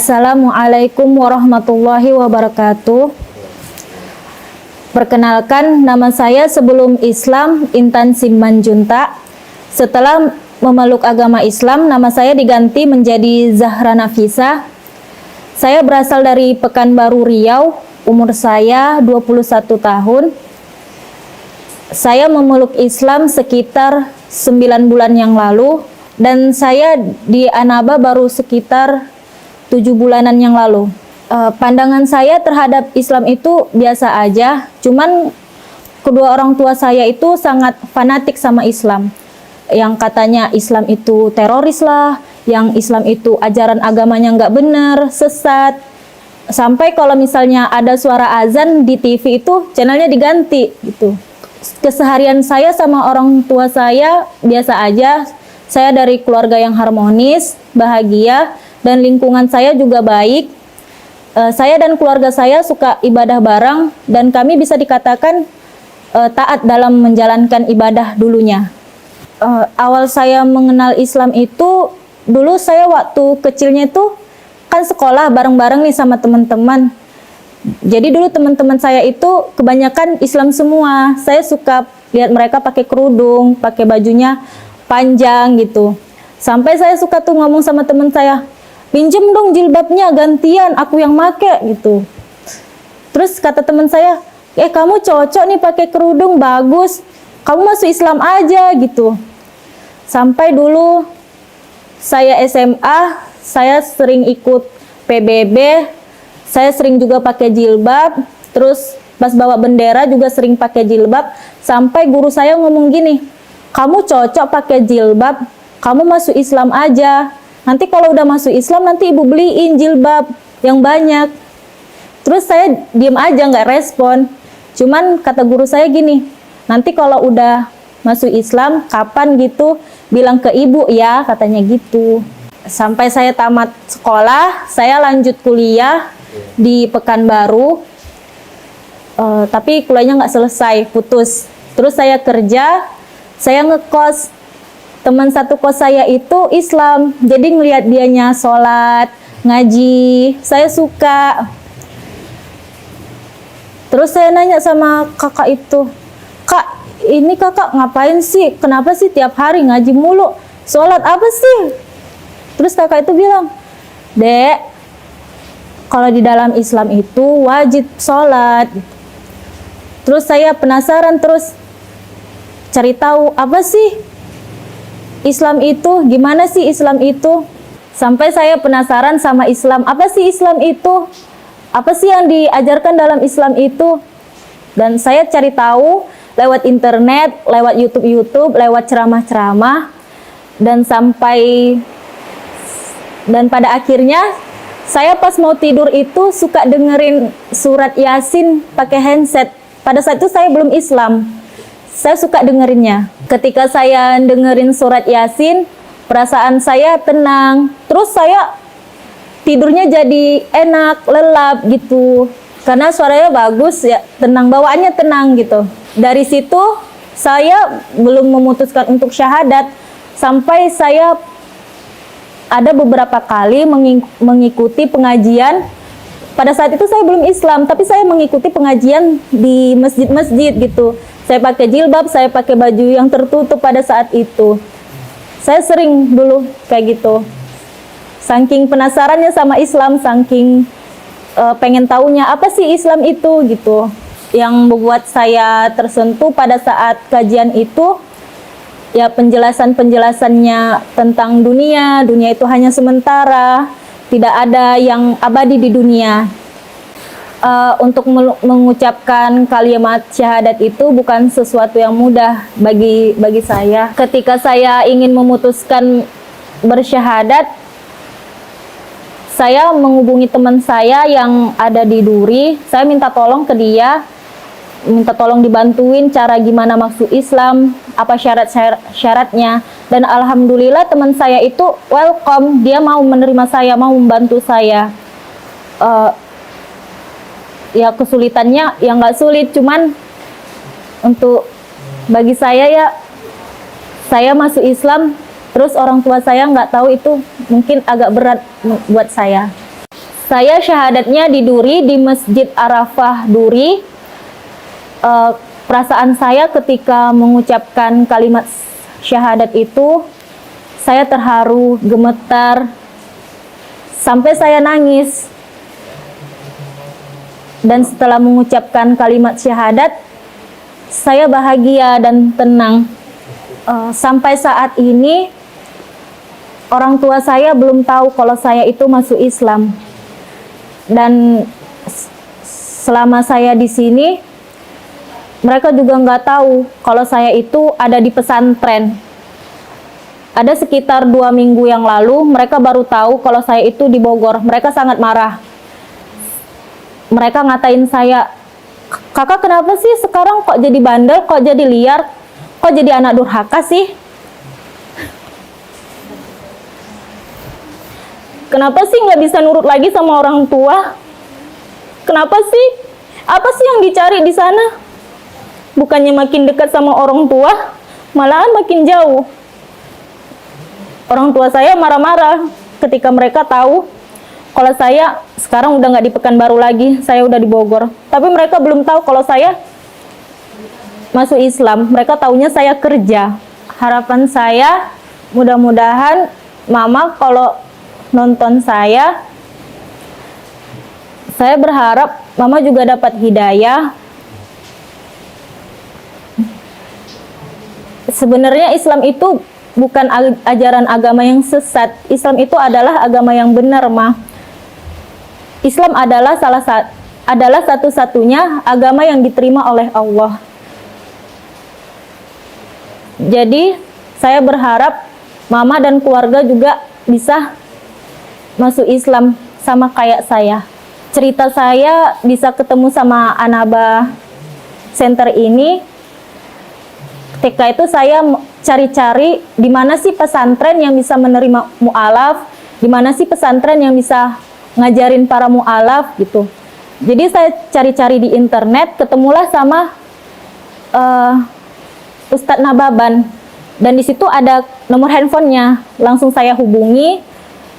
Assalamualaikum warahmatullahi wabarakatuh. Perkenalkan, nama saya sebelum Islam Intan Simanjuntak. Setelah memeluk agama Islam, nama saya diganti menjadi Zahra Nafisa. Saya berasal dari Pekanbaru Riau, umur saya 21 tahun. Saya memeluk Islam sekitar 9 bulan yang lalu, dan saya di Anaba baru sekitar 7 bulanan yang lalu. Pandangan saya terhadap Islam itu biasa aja, cuman kedua orang tua saya itu sangat fanatik sama Islam. Yang katanya Islam itu teroris lah, yang Islam itu ajaran agamanya nggak benar, sesat. Sampai kalau misalnya ada suara azan di TV itu channelnya diganti gitu. Keseharian saya sama orang tua saya biasa aja. Saya dari keluarga yang harmonis, bahagia, dan lingkungan saya juga baik. Saya dan keluarga saya suka ibadah bareng, dan kami bisa dikatakan taat dalam menjalankan ibadah dulunya. Awal saya mengenal Islam itu, dulu saya waktu kecilnya itu kan sekolah bareng-bareng nih sama teman-teman. Jadi dulu teman-teman saya itu kebanyakan Islam semua. Saya suka lihat mereka pakai kerudung, pakai bajunya panjang gitu. Sampai saya suka tuh ngomong sama teman saya, pinjem dong jilbabnya gantian, aku yang make gitu. Terus kata teman saya, kamu cocok nih pakai kerudung, bagus, kamu masuk Islam aja gitu. Sampai dulu saya SMA, saya sering ikut PBB, saya sering juga pakai jilbab. Terus pas bawa bendera juga sering pakai jilbab. Sampai guru saya ngomong gini, kamu cocok pakai jilbab, kamu masuk Islam aja. Nanti kalau udah masuk Islam, nanti ibu beliin jilbab yang banyak. Terus saya diem aja, nggak respon. Cuman kata guru saya gini, nanti kalau udah masuk Islam, kapan gitu, bilang ke ibu ya, katanya gitu. Sampai saya tamat sekolah, saya lanjut kuliah di Pekanbaru. Tapi kuliahnya nggak selesai, putus. Terus saya kerja, saya ngekos. Teman satu kos saya itu Islam, jadi ngelihat dianya sholat, ngaji, saya suka. Terus saya nanya sama kakak itu, kak, ini kakak ngapain sih? Kenapa sih tiap hari ngaji mulu? Sholat apa sih? Terus kakak itu bilang, Dek, kalau di dalam Islam itu wajib sholat. Terus saya penasaran, terus cari tahu apa sih Islam itu, gimana sih Islam itu? Sampai saya penasaran sama Islam. Apa sih Islam itu? Apa sih yang diajarkan dalam Islam itu? Dan saya cari tahu lewat internet, lewat YouTube, lewat ceramah-ceramah. Dan pada akhirnya saya pas mau tidur itu suka dengerin surat Yasin pakai handset. Pada saat itu saya belum Islam. Saya suka dengerinnya. Ketika saya dengerin surat Yasin, perasaan saya tenang. Terus saya tidurnya jadi enak, lelap gitu. Karena suaranya bagus ya, tenang, bawaannya tenang gitu. Dari situ saya belum memutuskan untuk syahadat. Sampai saya ada beberapa kali mengikuti pengajian. Pada saat itu saya belum Islam, tapi saya mengikuti pengajian di masjid-masjid gitu. Saya pakai jilbab, saya pakai baju yang tertutup pada saat itu. Saya sering dulu kayak gitu. Saking penasarannya sama Islam, saking pengen taunya apa sih Islam itu gitu. Yang membuat saya tersentuh pada saat kajian itu, ya penjelasannya tentang dunia itu hanya sementara, tidak ada yang abadi di dunia. Untuk mengucapkan kalimat syahadat itu bukan sesuatu yang mudah bagi saya. Ketika saya ingin memutuskan bersyahadat, saya menghubungi teman saya yang ada di Duri. Saya minta tolong ke dia, minta tolong dibantuin cara gimana masuk Islam, apa syarat-syaratnya. Dan alhamdulillah teman saya itu welcome, dia mau menerima saya, mau membantu saya. Ya kesulitannya ya nggak sulit, cuman untuk bagi saya ya, saya masuk Islam terus orang tua saya nggak tahu, itu mungkin agak berat buat saya. Saya syahadatnya di Duri, di Masjid Arafah Duri. Perasaan saya ketika mengucapkan kalimat syahadat itu, saya terharu, gemetar, sampai saya nangis. Dan setelah mengucapkan kalimat syahadat, saya bahagia dan tenang. Sampai saat ini, orang tua saya belum tahu kalau saya itu masuk Islam. Dan selama saya di sini, mereka juga nggak tahu kalau saya itu ada di pesantren. Ada sekitar 2 minggu yang lalu, mereka baru tahu kalau saya itu di Bogor. Mereka sangat marah. Mereka ngatain saya, "Kakak kenapa sih sekarang kok jadi bandel, kok jadi liar, kok jadi anak durhaka sih? Kenapa sih nggak bisa nurut lagi sama orang tua? Kenapa sih? Apa sih yang dicari di sana? Bukannya makin dekat sama orang tua, malahan makin jauh." Orang tua saya marah-marah ketika mereka tahu kalau saya sekarang udah nggak di Pekanbaru lagi, saya udah di Bogor. Tapi mereka belum tahu kalau saya masuk Islam. Mereka taunya saya kerja. Harapan saya, mudah-mudahan Mama kalau nonton saya berharap Mama juga dapat hidayah. Sebenarnya Islam itu bukan ajaran agama yang sesat. Islam itu adalah agama yang benar, Ma. Islam adalah satu-satunya agama yang diterima oleh Allah. Jadi, saya berharap Mama dan keluarga juga bisa masuk Islam sama kayak saya. Cerita saya bisa ketemu sama Anaba Center ini. Ketika itu saya cari-cari di mana sih pesantren yang bisa menerima mu'alaf, di mana sih pesantren yang bisa ngajarin para mu'alaf gitu. Jadi saya cari-cari di internet, ketemulah sama Ustadz Nababan, dan di situ ada nomor handphonenya. Langsung saya hubungi,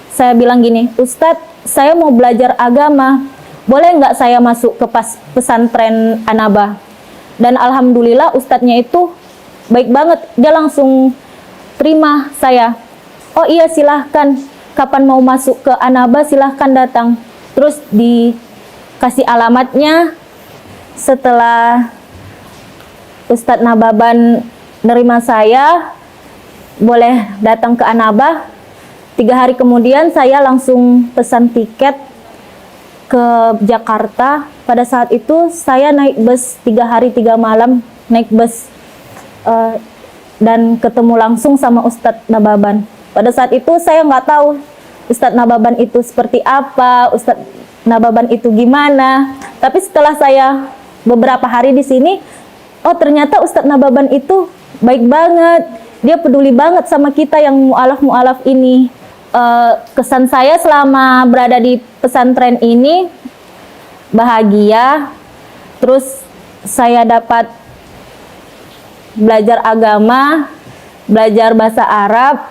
saya bilang gini, "Ustadz, saya mau belajar agama, boleh nggak saya masuk ke pesantren Anaba?" Dan alhamdulillah Ustadznya itu baik banget, dia langsung terima saya. "Oh iya, silahkan, kapan mau masuk ke Anaba silahkan datang." Terus dikasih alamatnya. Setelah Ustadz Nababan nerima saya, boleh datang ke Anaba. 3 hari kemudian saya langsung pesan tiket ke Jakarta. Pada saat itu saya naik bus 3 hari 3 malam, naik bus dan ketemu langsung sama Ustadz Nababan. Pada saat itu saya nggak tahu Ustadz Nababan itu seperti apa, Ustadz Nababan itu gimana. Tapi setelah saya beberapa hari di sini, oh ternyata Ustadz Nababan itu baik banget. Dia peduli banget sama kita yang mu'alaf-mu'alaf ini. Kesan saya selama berada di pesantren ini bahagia. Terus saya dapat belajar agama, belajar bahasa Arab.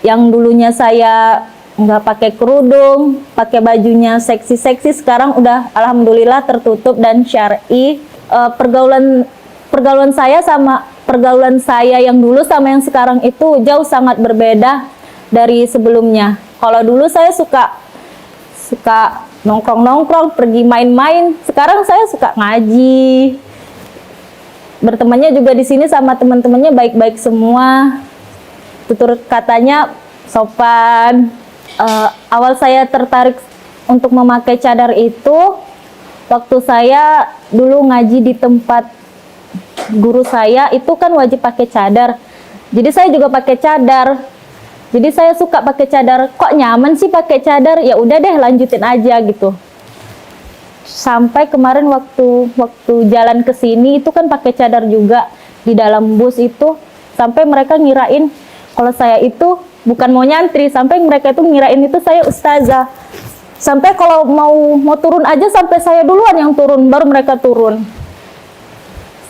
Yang dulunya saya nggak pakai kerudung, pakai bajunya seksi-seksi, sekarang udah alhamdulillah tertutup dan syar'i. Pergaulan saya sama pergaulan saya yang dulu sama yang sekarang itu jauh sangat berbeda dari sebelumnya. Kalau dulu saya suka nongkrong-nongkrong, pergi main-main. Sekarang saya suka ngaji. Bertemannya juga di sini sama teman-temannya baik-baik semua. Tutur katanya sopan. Awal saya tertarik untuk memakai cadar itu waktu saya dulu ngaji di tempat guru saya, itu kan wajib pakai cadar. Jadi saya juga pakai cadar. Jadi saya suka pakai cadar. Kok nyaman sih pakai cadar? Ya udah deh, lanjutin aja gitu. Sampai kemarin waktu jalan ke sini itu kan pakai cadar juga di dalam bus itu, sampai mereka ngirain kalau saya itu bukan mau nyantri, sampai mereka itu ngirain itu saya ustazah. Sampai kalau mau turun aja sampai saya duluan yang turun, baru mereka turun.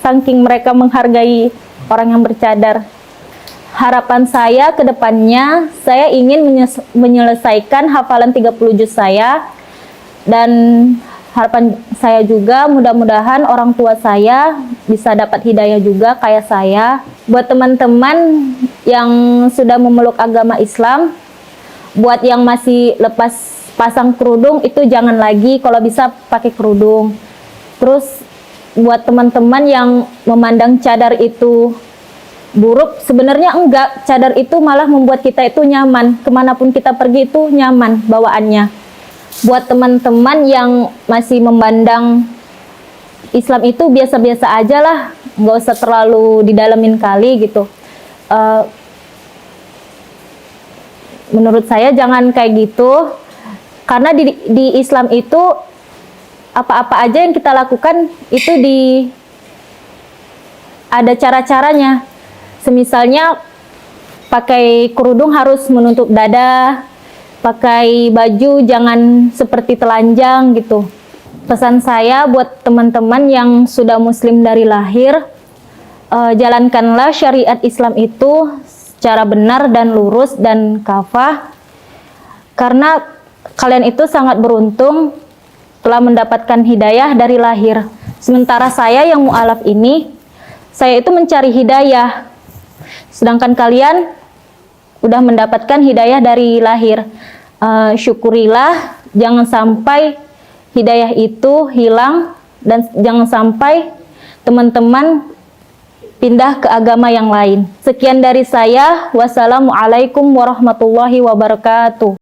Saking mereka menghargai orang yang bercadar. Harapan saya ke depannya, saya ingin menyelesaikan hafalan 30 juz saya. Dan harapan saya juga mudah-mudahan orang tua saya bisa dapat hidayah juga kayak saya. Buat teman-teman yang sudah memeluk agama Islam, buat yang masih lepas pasang kerudung itu jangan lagi, kalau bisa pakai kerudung. Terus buat teman-teman yang memandang cadar itu buruk, sebenarnya enggak. Cadar itu malah membuat kita itu nyaman, kemanapun kita pergi itu nyaman bawaannya. Buat teman-teman yang masih memandang Islam itu biasa-biasa aja lah, nggak usah terlalu didalemin kali gitu. Menurut saya jangan kayak gitu, karena di Islam itu apa-apa aja yang kita lakukan itu ada cara-caranya. Semisalnya pakai kerudung harus menutup dada, pakai baju jangan seperti telanjang gitu. Pesan saya buat teman-teman yang sudah muslim dari lahir, jalankanlah syariat Islam itu secara benar dan lurus dan kafah, karena kalian itu sangat beruntung telah mendapatkan hidayah dari lahir. Sementara saya yang mu'alaf ini, saya itu mencari hidayah, sedangkan kalian udah mendapatkan hidayah dari lahir. Syukurilah, jangan sampai hidayah itu hilang, dan jangan sampai teman-teman pindah ke agama yang lain. Sekian dari saya. Wassalamualaikum warahmatullahi wabarakatuh.